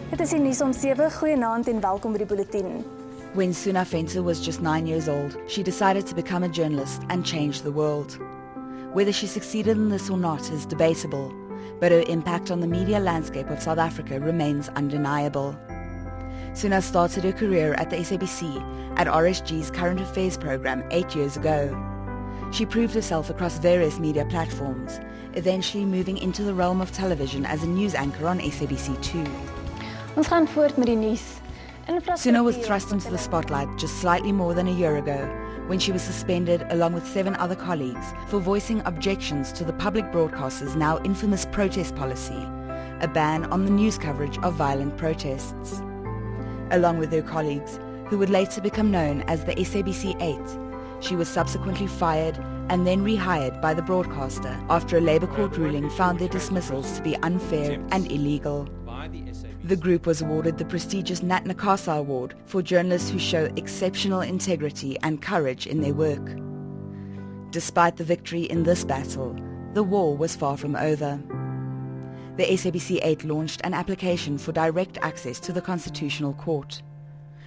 Dit is die nuus om 7. Goeienaand en welkom by die bulletin. When Suna Venter was just 9 years old, she decided to become a journalist and change the world. Whether she succeeded in this or not is debatable, but her impact on the media landscape of South Africa remains undeniable. Suna started her career at the SABC at RSG's Current Affairs program 8 years ago. She proved herself across various media platforms, eventually moving into the realm of television as a news anchor on SABC2. Ons gaan voort met die nuus. Suna was thrust into the spotlight just slightly more than a year ago when she was suspended along with 7 other colleagues for voicing objections to the public broadcaster's now infamous protest policy, a ban on the news coverage of violent protests. Along with her colleagues, who would later become known as the SABC 8, she was subsequently fired and then rehired by the broadcaster after a Labour court ruling found their dismissals to be unfair and illegal. The group was awarded the prestigious Nat Nakasa Award for journalists who show exceptional integrity and courage in their work. Despite the victory in this battle, the war was far from over. The SABC 8 launched an application for direct access to the Constitutional Court.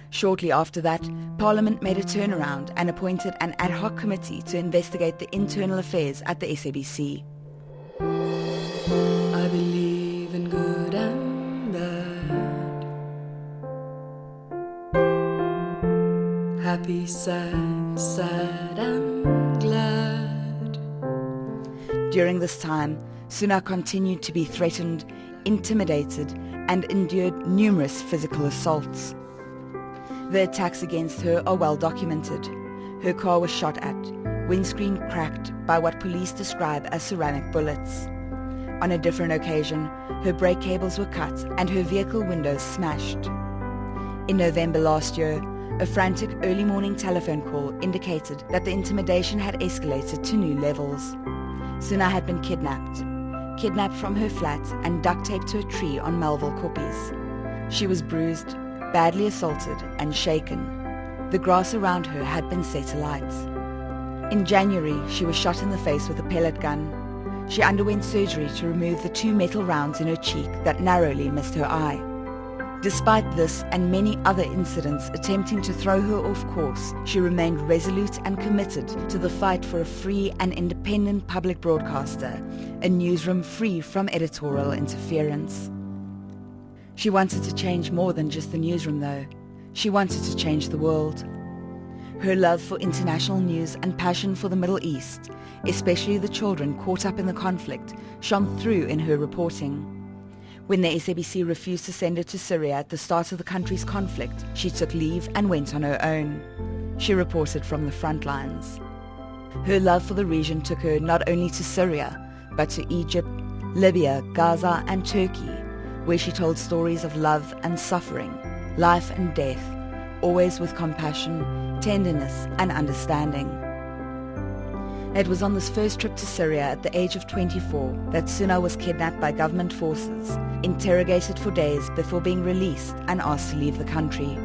Shortly after that, Parliament made a turnaround and appointed an ad hoc committee to investigate the internal affairs at the SABC. I believe in good and bad, happy, sad, sad and glad. During this time, Suna continued to be threatened, intimidated, and endured numerous physical assaults. The attacks against her are well documented. Her car was shot at, windscreen cracked by what police describe as ceramic bullets. On a different occasion, her brake cables were cut and her vehicle windows smashed. In November last year, a frantic early morning telephone call indicated that the intimidation had escalated to new levels. Suna had been kidnapped from her flat and duct taped to a tree on Melville Koppies. She was bruised, badly assaulted and shaken. The grass around her had been set alight. In January, she was shot in the face with a pellet gun. She underwent surgery to remove the 2 metal rounds in her cheek that narrowly missed her eye. Despite this and many other incidents attempting to throw her off course, she remained resolute and committed to the fight for a free and independent public broadcaster, a newsroom free from editorial interference. She wanted to change more than just the newsroom though. She wanted to change the world. Her love for international news and passion for the Middle East, especially the children caught up in the conflict, shone through in her reporting. When the SABC refused to send her to Syria at the start of the country's conflict, she took leave and went on her own. She reported from the front lines. Her love for the region took her not only to Syria, but to Egypt, Libya, Gaza and Turkey, where she told stories of love and suffering, life and death, always with compassion, tenderness and understanding. It was on this first trip to Syria at the age of 24 that Suna was kidnapped by government forces, interrogated for days before being released and asked to leave the country.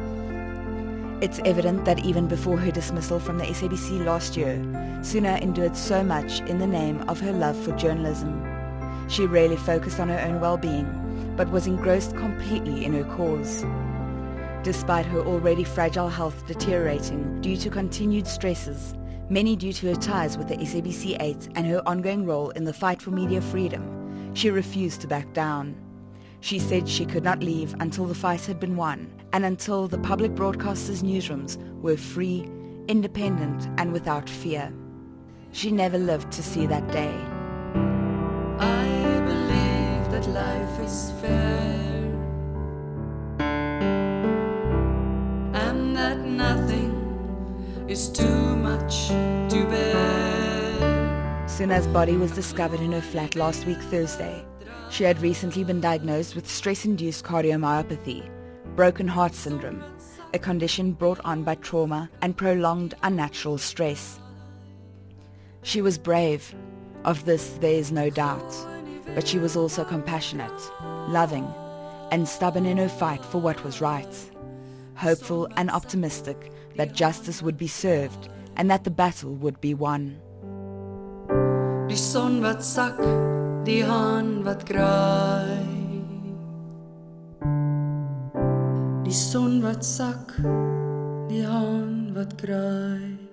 It's evident that even before her dismissal from the SABC last year, Suna endured so much in the name of her love for journalism. She rarely focused on her own well-being, but was engrossed completely in her cause. Despite her already fragile health deteriorating due to continued stresses, many due to her ties with the SABC 8 and her ongoing role in the fight for media freedom, she refused to back down. She said she could not leave until the fight had been won and until the public broadcasters' newsrooms were free, independent and without fear. She never lived to see that day. I believe that life is fair and that nothing is too much to bear. Suna's body was discovered in her flat last week Thursday. She had recently been diagnosed with stress-induced cardiomyopathy, broken heart syndrome, a condition brought on by trauma and prolonged unnatural stress. She was brave, of this there is no doubt, but she was also compassionate, loving, and stubborn in her fight for what was right, hopeful and optimistic that justice would be served and that the battle would be won. Die son wat sak, die haan wat kraai. die son wat sak, die haan wat kraai.